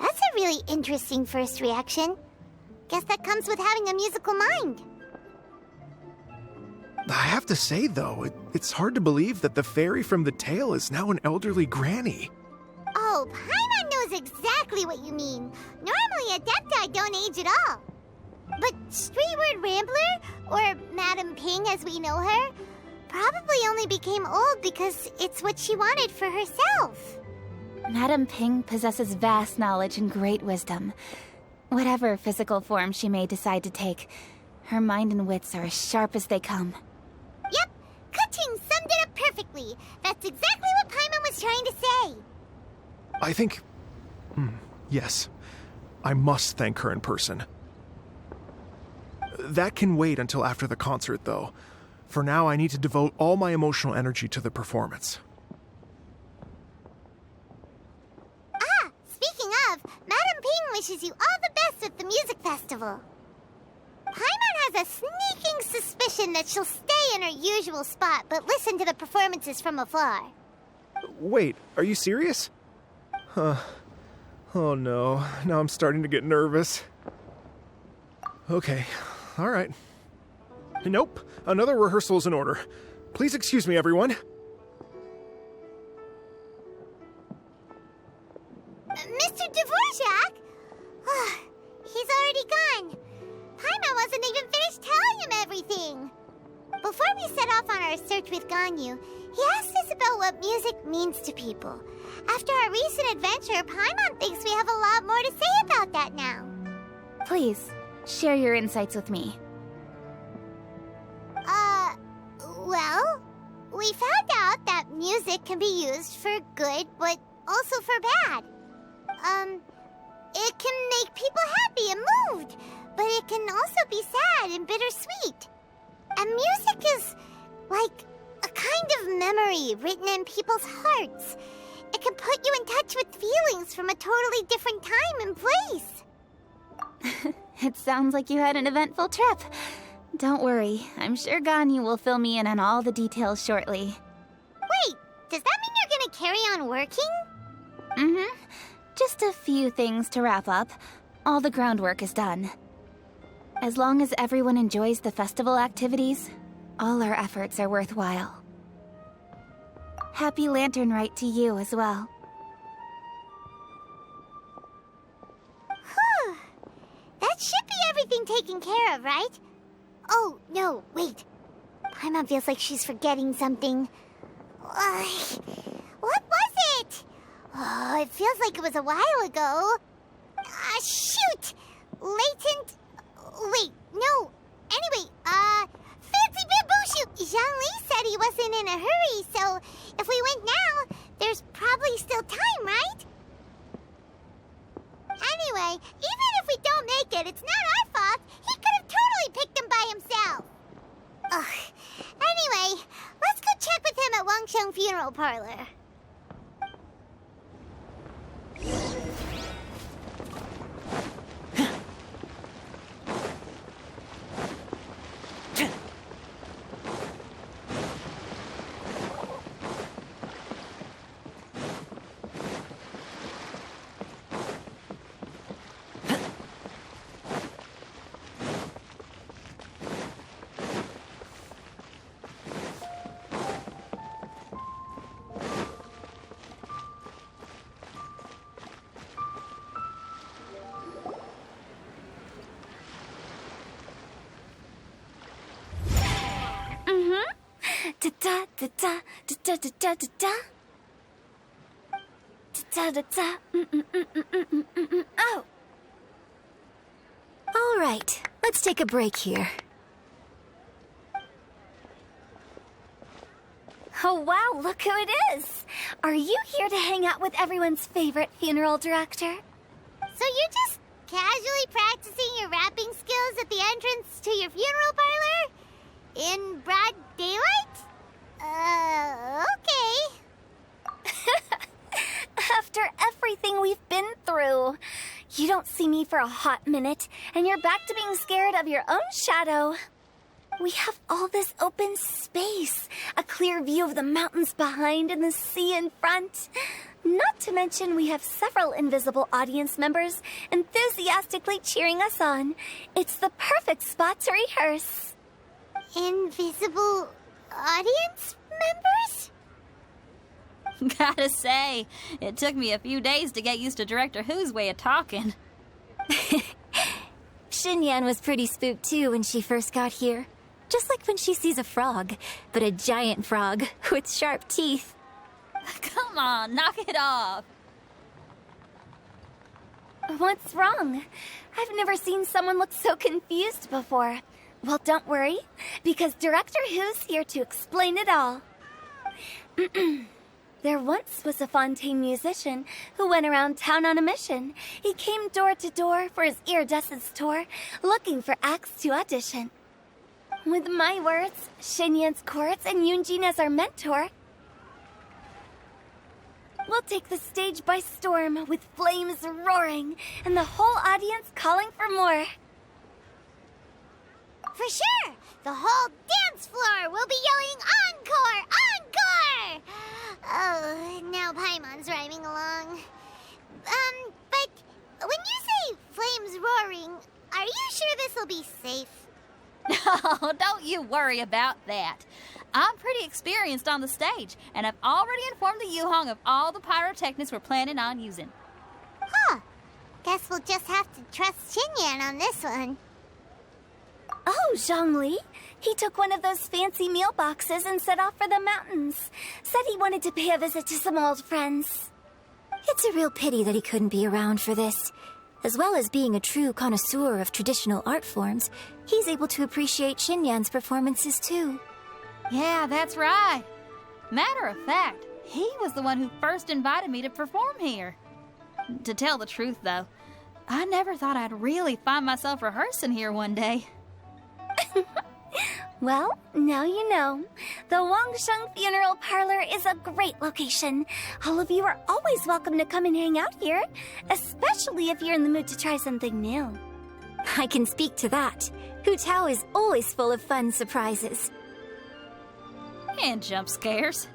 That's a really interesting first reaction. Guess that comes with having a musical mind. I have to say, though, it's hard to believe that the fairy from the tale is now an elderly granny. Oh, Paimon knows exactly what you mean. Normally, Adepti don't age at all. But Streetward Rambler, or Madam Ping as we know her, probably only became old because it's what she wanted for herself. Madam Ping possesses vast knowledge and great wisdom. Whatever physical form she may decide to take, her mind and wits are as sharp as they come. Yep, Kuching summed it up perfectly. That's exactly what Paimon was trying to say. I think... yes. I must thank her in person. That can wait until after the concert, though. For now, I need to devote all my emotional energy to the performance. Ah, speaking of, Madam Ping wishes you all the best at the music festival. Paimon has a sneaking suspicion that she'll stay in her usual spot, but listen to the performances from afar. Wait, are you serious? Huh. Oh no, now I'm starting to get nervous. Okay, alright. Nope, another rehearsal is in order. Please excuse me, everyone. Mr. Dvorak? He's already gone. Paimon wasn't even finished telling him everything. Before we set off on our search with Ganyu, he asked us about what music means to people. After our recent adventure, Paimon thinks we have a lot more to say about that now. Please, share your insights with me. Well, we found out that music can be used for good, but also for bad. It can make people happy and moved, but it can also be sad and bittersweet. And music is like a kind of memory written in people's hearts. It can put you in touch with feelings from a totally different time and place. It sounds like you had an eventful trip. Don't worry, I'm sure Ganyu will fill me in on all the details shortly. Wait, does that mean you're gonna carry on working? Mm-hmm. Just a few things to wrap up. All the groundwork is done. As long as everyone enjoys the festival activities, all our efforts are worthwhile. Happy Lantern Rite to you as well. Whew. That should be everything taken care of, right? Oh, no, wait. Paimon feels like she's forgetting something. What was it? Oh, it feels like it was a while ago. Shoot! Latent... Wait, no. Anyway, fancy bamboo shoot! Zhang-Li said he wasn't in a hurry, so if we went now, there's probably still time, right? Anyway, even if we don't make it, it's not our fault. He could have totally picked him by himself. Ugh. Anyway, let's go check with him at Wangsheng Funeral Parlor. Oh! All right, let's take a break here. Oh wow, look who it is! Are you here to hang out with everyone's favorite funeral director? So you're just casually practicing your rapping skills at the entrance to your funeral parlor? In broad daylight? Okay. After everything we've been through, you don't see me for a hot minute, and you're back to being scared of your own shadow. We have all this open space, a clear view of the mountains behind and the sea in front. Not to mention we have several invisible audience members enthusiastically cheering us on. It's the perfect spot to rehearse. Invisible audience members? Gotta say, it took me a few days to get used to Director Who's way of talking. Xinyan was pretty spooked too when she first got here. Just like when she sees a frog, but a giant frog with sharp teeth. Come on, knock it off. What's wrong? I've never seen someone look so confused before. Well, don't worry, because Director Who's here to explain it all. There once was a Fontaine musician who went around town on a mission. He came door to door for his iridescence tour, looking for acts to audition. With my words, Xinyan's courts, and Yunjin as our mentor, we'll take the stage by storm with flames roaring and the whole audience calling for more. For sure! The whole dance floor will be yelling encore! Encore! Oh, now Paimon's rhyming along. But when you say flames roaring, are you sure this will be safe? No, don't you worry about that. I'm pretty experienced on the stage, and I've already informed the Yuhong of all the pyrotechnics we're planning on using. Huh. Guess we'll just have to trust Xinyan on this one. Oh, Zhongli. He took one of those fancy meal boxes and set off for the mountains. Said he wanted to pay a visit to some old friends. It's a real pity that he couldn't be around for this. As well as being a true connoisseur of traditional art forms, he's able to appreciate Xinyan's performances too. Yeah, that's right. Matter of fact, he was the one who first invited me to perform here. To tell the truth, though, I never thought I'd really find myself rehearsing here one day. Well, now you know. The Wangsheng Funeral Parlor is a great location. All of you are always welcome to come and hang out here, especially if you're in the mood to try something new. I can speak to that. Hu Tao is always full of fun surprises. And jump scares.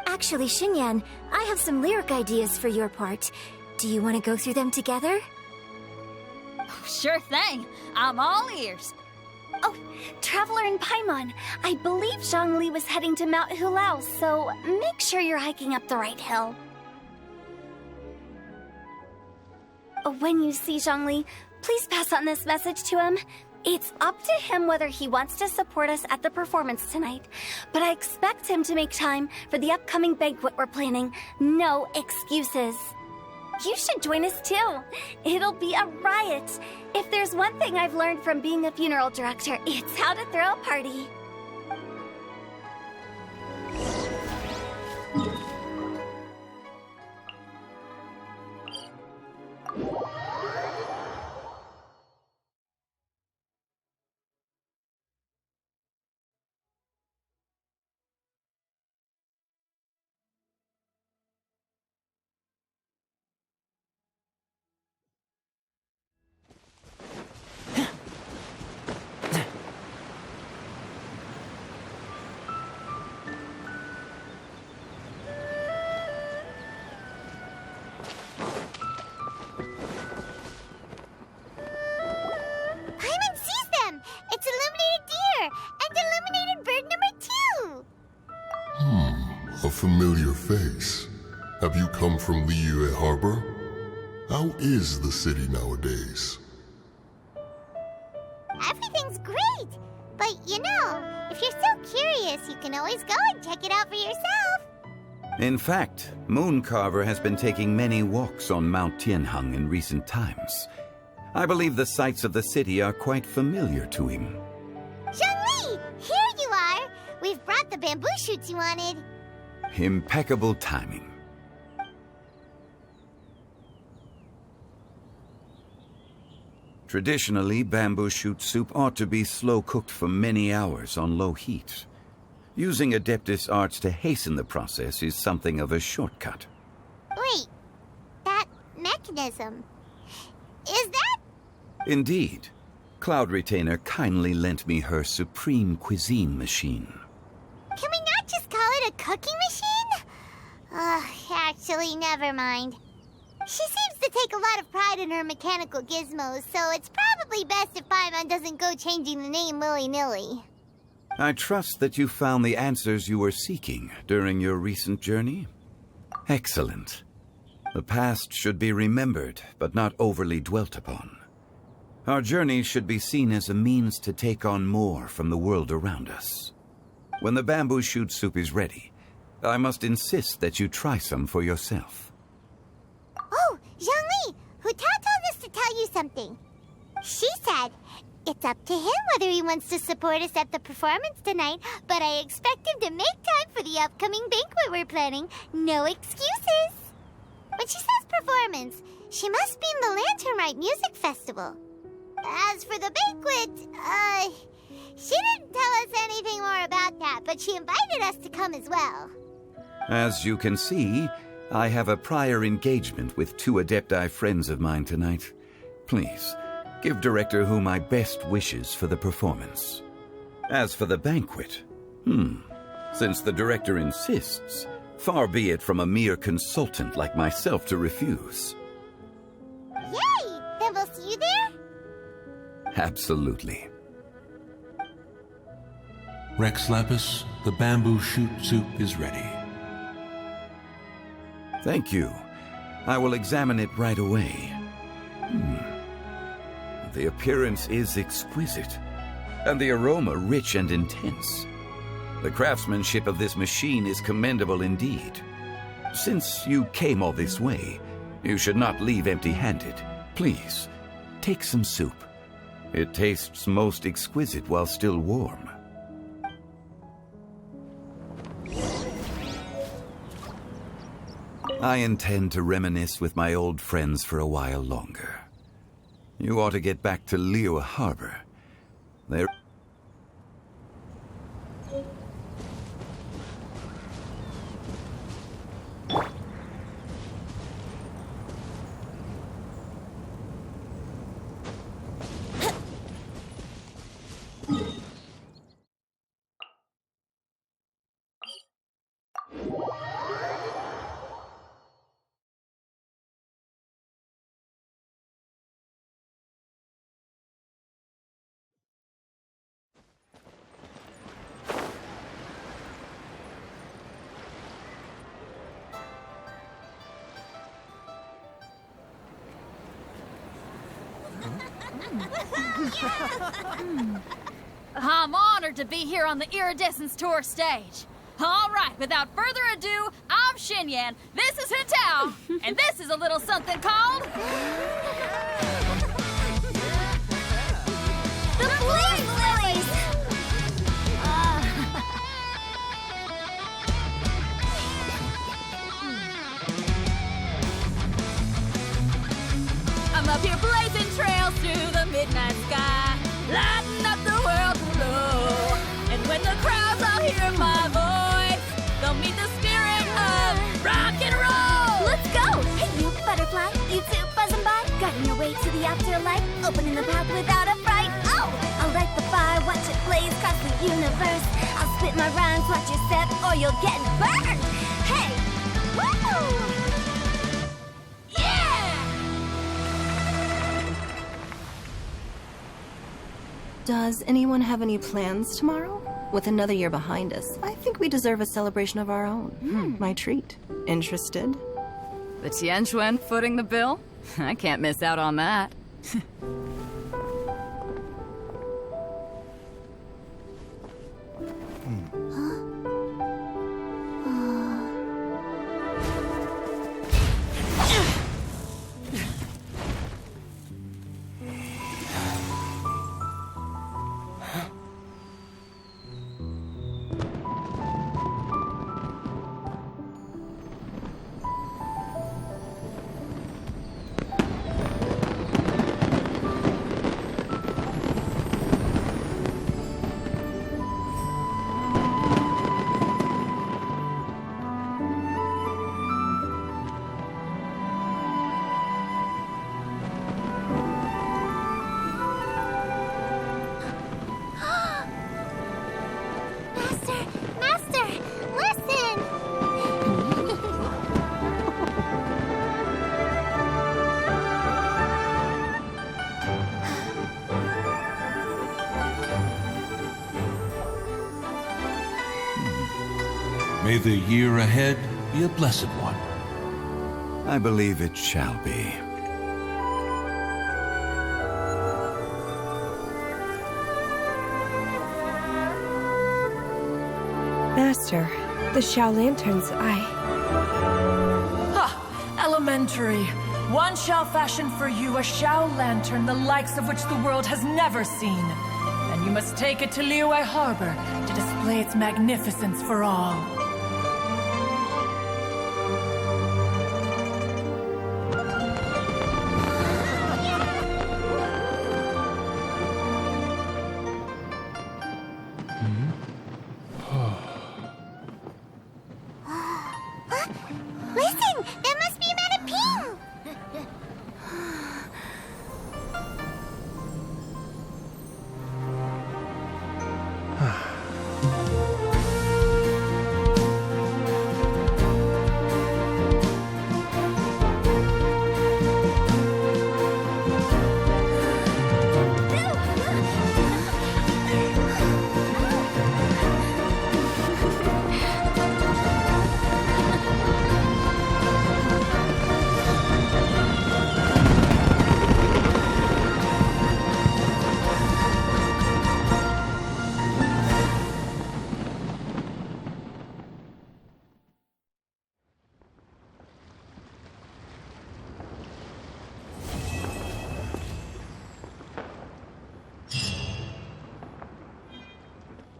Actually, Xinyan, I have some lyric ideas for your part. Do you want to go through them together? Sure thing. I'm all ears. Oh, Traveler in Paimon, I believe Zhongli was heading to Mount Hulao, so make sure you're hiking up the right hill. When you see Zhongli, please pass on this message to him. It's up to him whether he wants to support us at the performance tonight, but I expect him to make time for the upcoming banquet we're planning. No excuses. You should join us too. It'll be a riot. If there's one thing I've learned from being a funeral director, it's how to throw a party. A familiar face. Have you come from Liyue Harbor? How is the city nowadays? Everything's great! But, you know, if you're so curious, you can always go and check it out for yourself. In fact, Mooncarver has been taking many walks on Mount Tianheng in recent times. I believe the sights of the city are quite familiar to him. Zhongli! Here you are! We've brought the bamboo shoots you wanted. Impeccable timing. Traditionally, bamboo shoot soup ought to be slow-cooked for many hours on low heat. Using Adeptus arts to hasten the process is something of a shortcut. Wait, that mechanism, is that? Indeed. Cloud Retainer kindly lent me her supreme cuisine machine. Can we not just call it a cooking machine? Actually, never mind. She seems to take a lot of pride in her mechanical gizmos, so it's probably best if Paimon doesn't go changing the name willy-nilly. I trust that you found the answers you were seeking during your recent journey. Excellent. The past should be remembered, but not overly dwelt upon. Our journey should be seen as a means to take on more from the world around us. When the bamboo shoot soup is ready, I must insist that you try some for yourself. Oh, Zhongli! Hu Tao told us to tell you something. She said, it's up to him whether he wants to support us at the performance tonight, but I expect him to make time for the upcoming banquet we're planning. No excuses. When she says performance, she must mean the Lantern Rite Music Festival. As for the banquet, She didn't tell us anything more about that, but she invited us to come as well. As you can see, I have a prior engagement with 2 Adepti friends of mine tonight. Please, give Director Who my best wishes for the performance. As for the banquet, since the Director insists, far be it from a mere consultant like myself to refuse. Yay! Then we'll see you there? Absolutely. Rex Lapis, the bamboo shoot soup is ready. Thank you. I will examine it right away. The appearance is exquisite, and the aroma rich and intense. The craftsmanship of this machine is commendable indeed. Since you came all this way, you should not leave empty-handed. Please, take some soup. It tastes most exquisite while still warm. I intend to reminisce with my old friends for a while longer. You ought to get back to Liyue Harbor. There... I'm honored to be here on the Iridescence Tour stage. All right, without further ado, I'm Xinyan, this is Hintao, and this is a little something called... The Flame Lilies! I'm up here blazing trails through the midnight sky, lighting up the world below. And when the crowds all hear my voice, they'll meet the spirit of rock and roll. Let's go! Hey, you butterfly, you too buzzing by, guiding your way to the afterlife, opening the path without a fright. Oh, I'll light the fire, watch it blaze across the universe. I'll spit my rhymes, watch your step, or you'll get burned. Hey, woo! Does anyone have any plans tomorrow? With another year behind us, I think we deserve a celebration of our own. My treat. Interested? The Tianquan footing the bill? I can't miss out on that. May the year ahead be a blessed one. I believe it shall be. Master, the Xiao lanterns, Elementary. One shall fashion for you a Xiao lantern the likes of which the world has never seen. And you must take it to Liyue Harbor to display its magnificence for all.